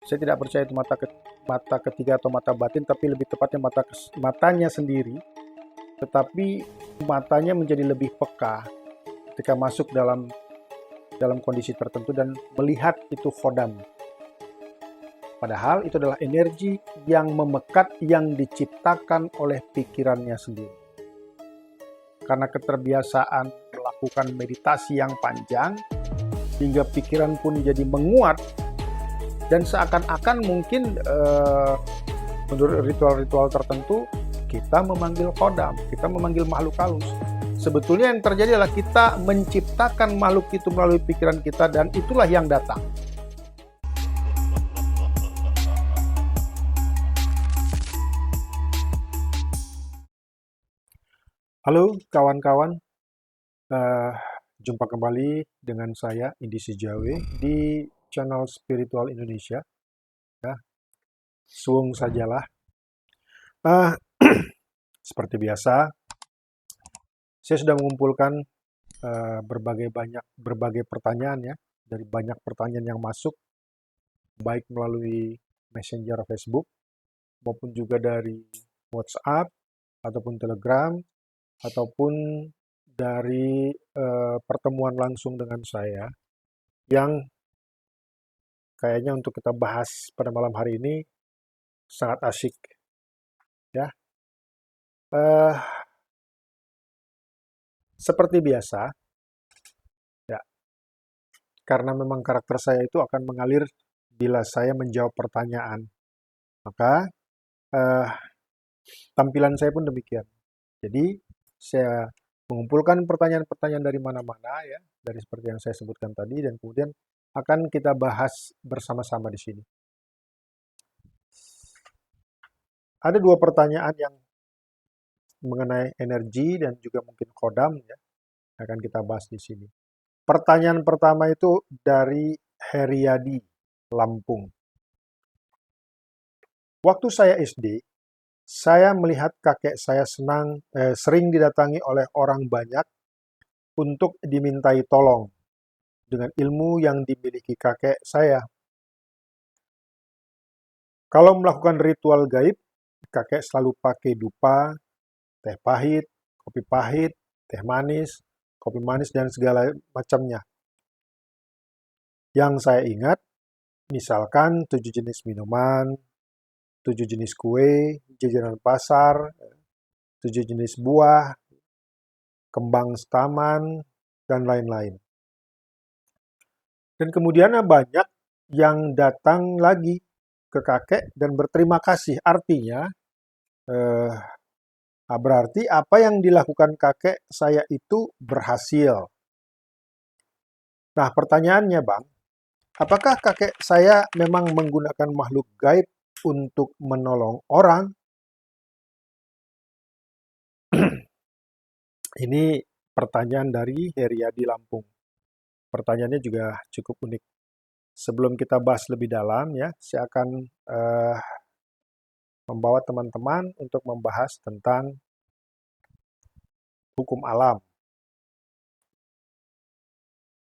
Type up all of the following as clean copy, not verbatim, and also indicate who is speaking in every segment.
Speaker 1: Saya tidak percaya itu mata ketiga atau mata batin, tapi lebih tepatnya matanya sendiri. Tetapi matanya menjadi lebih peka ketika masuk dalam kondisi tertentu dan melihat itu khodam. Padahal itu adalah energi yang memekat yang diciptakan oleh pikirannya sendiri. Karena keterbiasaan melakukan meditasi yang panjang, hingga pikiran pun jadi menguat, dan seakan-akan mungkin menurut ritual-ritual tertentu, kita memanggil khodam, kita memanggil makhluk halus. Sebetulnya yang terjadi adalah kita menciptakan makhluk itu melalui pikiran kita, dan itulah yang datang. Halo kawan-kawan, uh, jumpa kembali dengan saya Indi Sijawe di channel Spiritual Indonesia. Ya, suung sajalah. Uh, Seperti biasa, saya sudah mengumpulkan berbagai pertanyaan ya, dari banyak pertanyaan yang masuk, baik melalui Messenger Facebook maupun juga dari WhatsApp ataupun Telegram ataupun dari pertemuan langsung dengan saya, yang kayaknya untuk kita bahas pada malam hari ini sangat asyik ya. Eh, Seperti biasa ya, karena memang karakter saya itu akan mengalir bila saya menjawab pertanyaan, maka eh, tampilan saya pun demikian. Jadi saya mengumpulkan pertanyaan-pertanyaan dari mana-mana ya, dari seperti yang saya sebutkan tadi, dan kemudian akan kita bahas bersama-sama di sini. Ada dua pertanyaan yang mengenai energi dan juga mungkin kodam ya, akan kita bahas di sini. Pertanyaan pertama itu dari Heriadi, Lampung. Waktu saya SD, saya melihat kakek saya sering didatangi oleh orang banyak untuk dimintai tolong dengan ilmu yang dimiliki kakek saya. Kalau melakukan ritual gaib, kakek selalu pakai dupa, teh pahit, kopi manis, dan segala macamnya. Yang saya ingat, misalkan 7 jenis minuman, 7 jenis kue, jajanan pasar, 7 jenis buah, kembang setaman, dan lain-lain. Dan kemudian banyak yang datang lagi ke kakek dan berterima kasih. Artinya, berarti apa yang dilakukan kakek saya itu berhasil. Nah, pertanyaannya, Bang, apakah kakek saya memang menggunakan makhluk gaib untuk menolong orang? Ini pertanyaan dari Heriadi Lampung. Pertanyaannya juga cukup unik. Sebelum kita bahas lebih dalam ya, saya akan membawa teman-teman untuk membahas tentang hukum alam.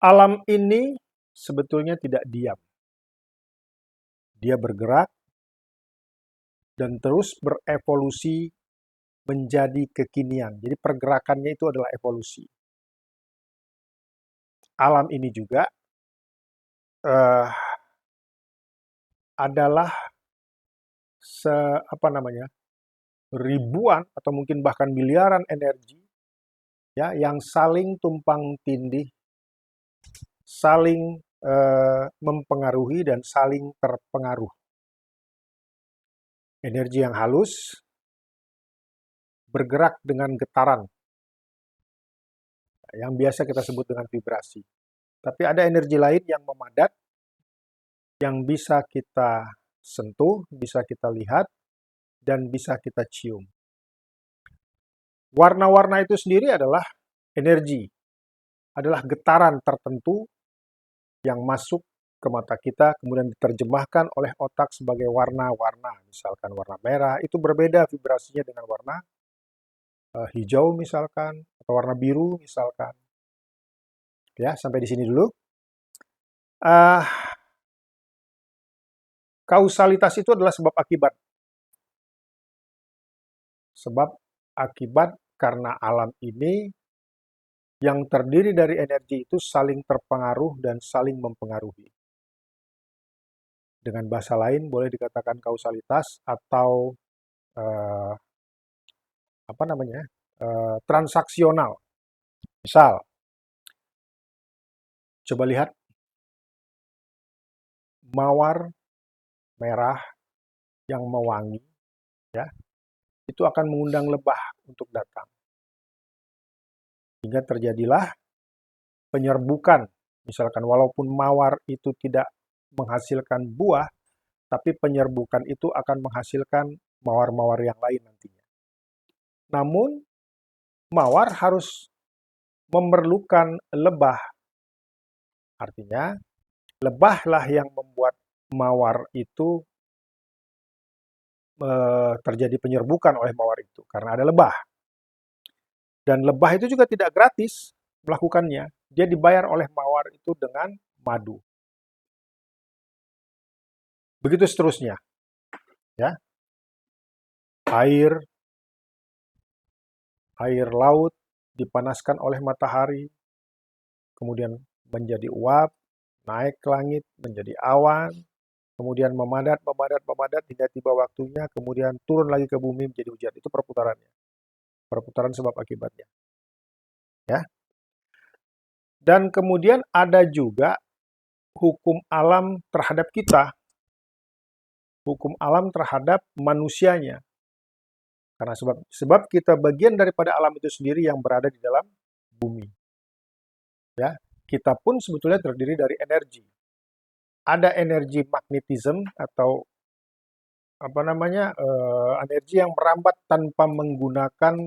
Speaker 1: Alam ini sebetulnya tidak diam. Dia bergerak dan terus berevolusi menjadi kekinian. Jadi pergerakannya itu adalah evolusi. Alam ini juga uh, adalah ribuan atau mungkin bahkan miliaran energi ya, yang saling tumpang tindih, saling mempengaruhi dan saling terpengaruh. Energi yang halus bergerak dengan getaran yang biasa kita sebut dengan vibrasi. Tapi ada energi lain yang memadat, yang bisa kita sentuh, bisa kita lihat, dan bisa kita cium. Warna-warna itu sendiri adalah energi, adalah getaran tertentu yang masuk ke mata kita, kemudian diterjemahkan oleh otak sebagai warna-warna. Misalkan warna merah, itu berbeda vibrasinya dengan warna hijau misalkan, atau warna biru misalkan. Ya, sampai di sini dulu. Kausalitas itu adalah sebab akibat. Sebab akibat karena alam ini yang terdiri dari energi itu saling terpengaruh dan saling mempengaruhi. Dengan bahasa lain boleh dikatakan kausalitas atau eh, apa namanya transaksional. Misal, coba lihat mawar merah yang mewangi, ya, itu akan mengundang lebah untuk datang. Hingga terjadilah penyerbukan. Misalkan walaupun mawar itu tidak menghasilkan buah, tapi penyerbukan itu akan menghasilkan mawar-mawar yang lain nantinya. Namun, mawar harus memerlukan lebah. Artinya, lebahlah yang membuat mawar itu terjadi penyerbukan oleh mawar itu, karena ada lebah. Dan lebah itu juga tidak gratis melakukannya. Dia dibayar oleh mawar itu dengan madu. Begitu seterusnya, ya. Air laut dipanaskan oleh matahari, kemudian menjadi uap, naik ke langit, menjadi awan, kemudian memadat hingga tiba waktunya, kemudian turun lagi ke bumi menjadi hujan. Itu perputarannya. Perputaran sebab akibatnya. Ya. Dan kemudian ada juga hukum alam terhadap kita. Hukum alam terhadap manusianya. Karena sebab kita bagian daripada alam itu sendiri yang berada di dalam bumi. Ya, kita pun sebetulnya terdiri dari energi. Ada energi magnetism atau apa namanya energi yang merambat tanpa menggunakan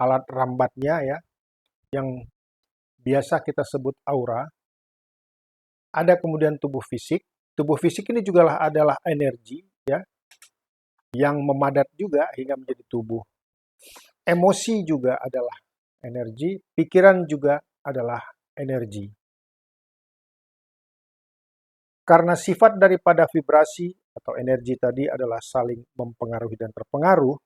Speaker 1: alat rambatnya, ya, yang biasa kita sebut aura. Ada kemudian tubuh fisik. Tubuh fisik ini juga adalah energi, ya, yang memadat juga hingga menjadi tubuh. Emosi juga adalah energi, pikiran juga adalah energi. Karena sifat daripada vibrasi atau energi tadi adalah saling mempengaruhi dan terpengaruh,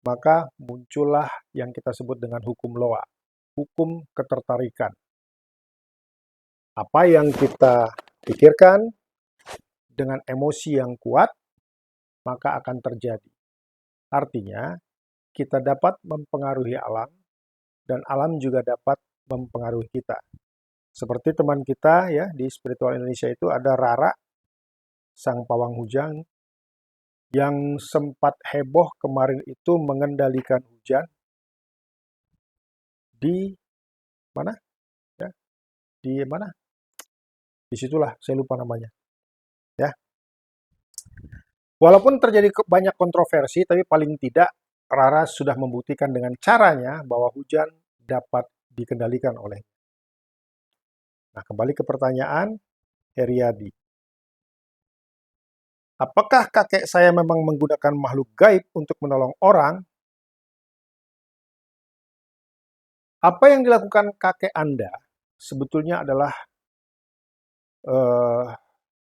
Speaker 1: maka muncullah yang kita sebut dengan hukum Loa, hukum ketertarikan. Apa yang kita pikirkan dengan emosi yang kuat, maka akan terjadi. Artinya, kita dapat mempengaruhi alam, dan alam juga dapat mempengaruhi kita. Seperti teman kita, ya, di Spiritual Indonesia itu ada Rara, sang pawang hujan, yang sempat heboh kemarin itu mengendalikan hujan di mana? Ya, di mana? Disitulah, saya lupa namanya. Ya, walaupun terjadi banyak kontroversi, tapi paling tidak Rara sudah membuktikan dengan caranya bahwa hujan dapat dikendalikan oleh. Nah, kembali ke pertanyaan Heriadi. Apakah kakek saya memang menggunakan makhluk gaib untuk menolong orang? Apa yang dilakukan kakek Anda sebetulnya adalah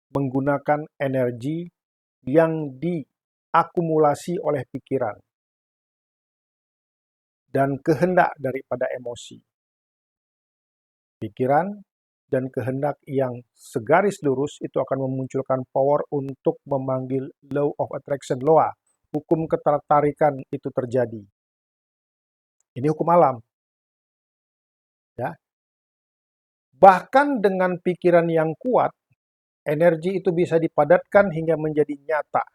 Speaker 1: menggunakan energi yang diakumulasi oleh pikiran dan kehendak daripada emosi. Pikiran dan kehendak yang segaris lurus itu akan memunculkan power untuk memanggil law of attraction, LOA. Hukum ketertarikan itu terjadi. Ini hukum alam. Ya. Bahkan dengan pikiran yang kuat, energi itu bisa dipadatkan hingga menjadi nyata.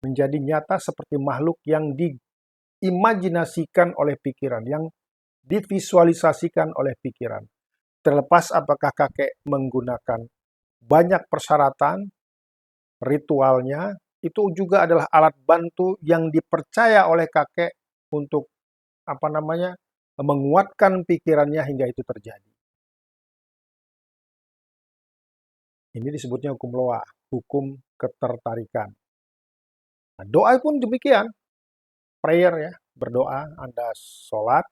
Speaker 1: Menjadi nyata seperti makhluk yang diimajinasikan oleh pikiran, yang divisualisasikan oleh pikiran. Terlepas apakah kakek menggunakan banyak persyaratan, ritualnya, itu juga adalah alat bantu yang dipercaya oleh kakek untuk menguatkan pikirannya hingga itu terjadi. Ini disebutnya hukum Loa, hukum ketertarikan. Nah, doa pun demikian, prayer, ya, berdoa, Anda sholat,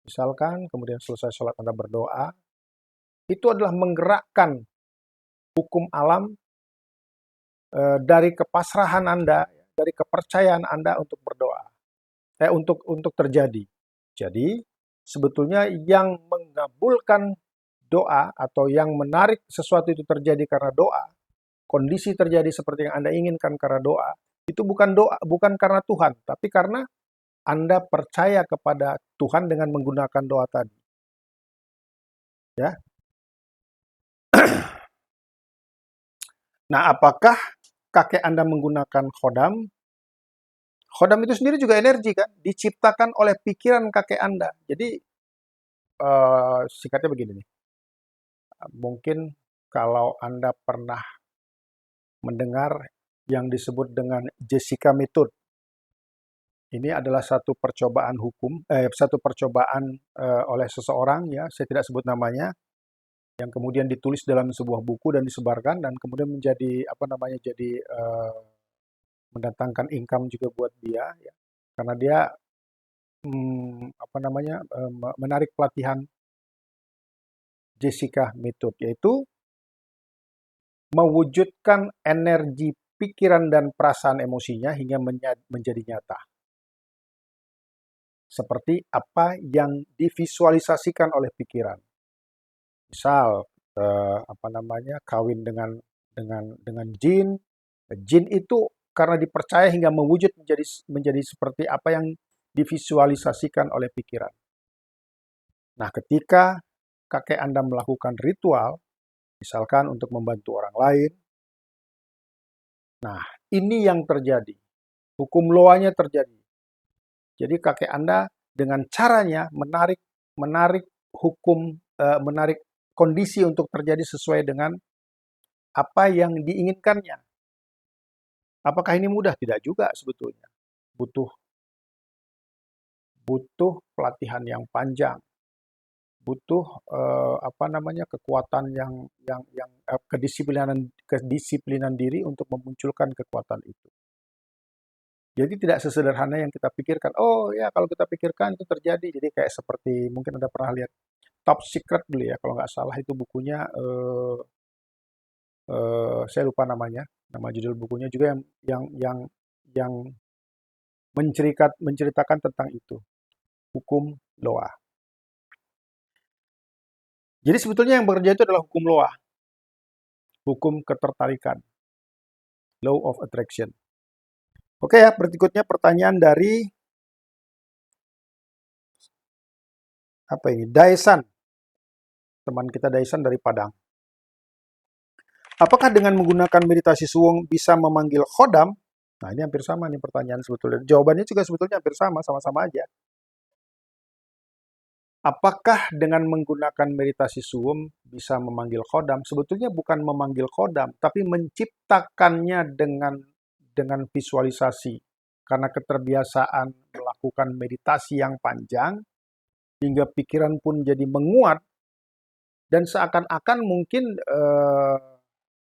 Speaker 1: misalkan, kemudian selesai sholat Anda berdoa, itu adalah menggerakkan hukum alam dari kepasrahan Anda, dari kepercayaan Anda untuk berdoa, untuk terjadi. Jadi sebetulnya yang mengabulkan doa atau yang menarik sesuatu itu terjadi karena doa, kondisi terjadi seperti yang Anda inginkan karena doa, itu bukan doa, bukan karena Tuhan, tapi karena Anda percaya kepada Tuhan dengan menggunakan doa tadi. Ya. Nah, apakah kakek Anda menggunakan khodam? Khodam itu sendiri juga energi kan, diciptakan oleh pikiran kakek Anda. Jadi singkatnya begini nih. Mungkin kalau Anda pernah mendengar yang disebut dengan Jessica Method. Ini adalah satu percobaan oleh seseorang, ya, saya tidak sebut namanya, yang kemudian ditulis dalam sebuah buku dan disebarkan dan kemudian menjadi mendatangkan income juga buat dia, ya, karena dia menarik pelatihan Jessica Method, yaitu mewujudkan energi pikiran dan perasaan emosinya hingga menjadi nyata. Seperti apa yang divisualisasikan oleh pikiran. Misal, kawin dengan jin. Jin itu karena dipercaya hingga mewujud menjadi seperti apa yang divisualisasikan oleh pikiran. Nah, ketika kakek Anda melakukan ritual, misalkan untuk membantu orang lain, nah, ini yang terjadi. Hukum loanya terjadi. Jadi kakek Anda dengan caranya menarik kondisi untuk terjadi sesuai dengan apa yang diinginkannya. Apakah ini mudah? Tidak juga sebetulnya. Butuh pelatihan yang panjang. Butuh kekuatan kedisiplinan diri untuk memunculkan kekuatan itu. Jadi tidak sesederhana yang kita pikirkan. Oh ya, kalau kita pikirkan itu terjadi. Jadi kayak seperti mungkin Anda pernah lihat Top Secret dulu ya, kalau nggak salah itu bukunya, saya lupa nama judul bukunya juga yang menceritakan tentang itu, hukum Loa. Jadi sebetulnya yang bekerja itu adalah hukum Loa, hukum ketertarikan, law of attraction. Oke ya, berikutnya pertanyaan dari Daesan. Teman kita Daesan dari Padang. Apakah dengan menggunakan meditasi suwung bisa memanggil khodam? Nah, ini hampir sama nih pertanyaan sebetulnya. Jawabannya juga sebetulnya hampir sama-sama aja. Apakah dengan menggunakan meditasi suwung bisa memanggil khodam? Sebetulnya bukan memanggil khodam, tapi menciptakannya dengan visualisasi. Karena keterbiasaan melakukan meditasi yang panjang, hingga pikiran pun jadi menguat, dan seakan-akan mungkin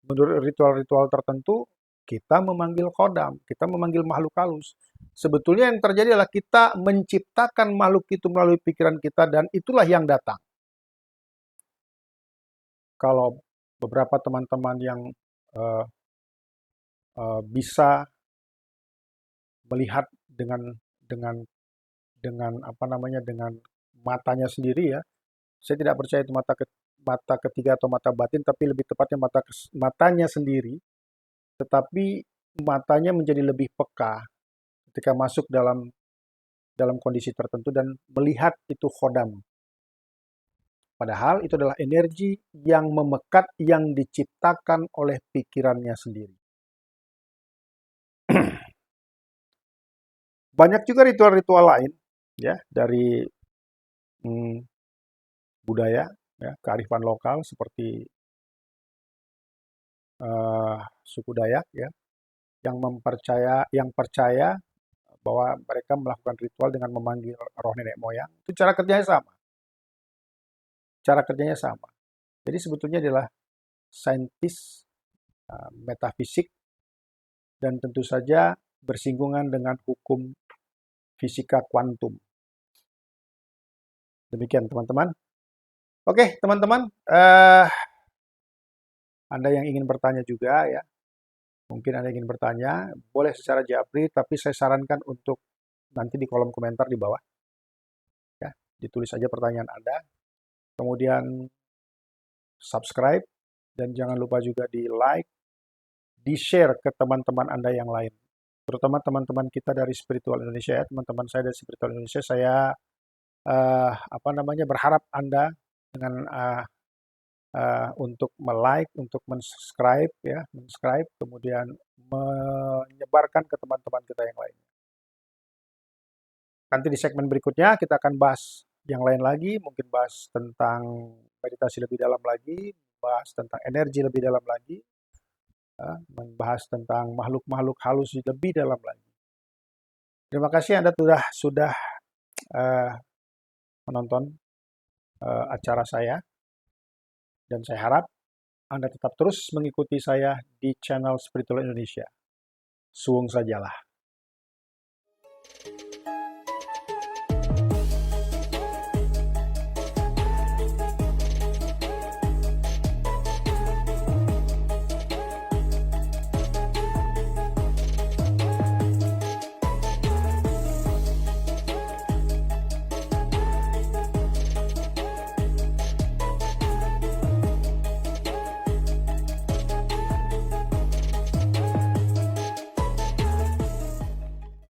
Speaker 1: menurut ritual-ritual tertentu, kita memanggil khodam, kita memanggil makhluk halus. Sebetulnya yang terjadi adalah kita menciptakan makhluk itu melalui pikiran kita dan itulah yang datang. Kalau beberapa teman-teman yang bisa melihat dengan matanya sendiri, ya, saya tidak percaya itu mata ketiga atau mata batin, tapi lebih tepatnya matanya sendiri, tetapi matanya menjadi lebih peka ketika masuk dalam kondisi tertentu dan melihat itu khodam. Padahal itu adalah energi yang memekat yang diciptakan oleh pikirannya sendiri. Banyak juga ritual-ritual lain, ya, dari budaya, ya, kearifan lokal seperti suku Dayak, ya, yang percaya bahwa mereka melakukan ritual dengan memanggil roh nenek moyang. Itu cara kerjanya sama. Jadi sebetulnya adalah saintis, metafisik, dan tentu saja bersinggungan dengan hukum fisika kuantum. Demikian teman-teman. Oke teman-teman, Anda yang ingin bertanya juga, ya, Mungkin Anda ingin bertanya, boleh secara japri, tapi saya sarankan untuk nanti di kolom komentar di bawah. Ya, ditulis saja pertanyaan Anda. Kemudian subscribe, dan jangan lupa juga di like, di share ke teman-teman Anda yang lain. Terutama teman-teman kita dari Spiritual Indonesia, ya, teman-teman saya dari Spiritual Indonesia, saya berharap Anda dengan untuk like, untuk subscribe, ya, subscribe, kemudian menyebarkan ke teman-teman kita yang lain. Nanti di segmen berikutnya kita akan bahas yang lain lagi, mungkin bahas tentang meditasi lebih dalam lagi, bahas tentang energi lebih dalam lagi, membahas tentang makhluk-makhluk halus lebih dalam lagi. Terima kasih Anda sudah menonton acara saya, dan saya harap Anda tetap terus mengikuti saya di channel Spiritual Indonesia. Suwung sajalah.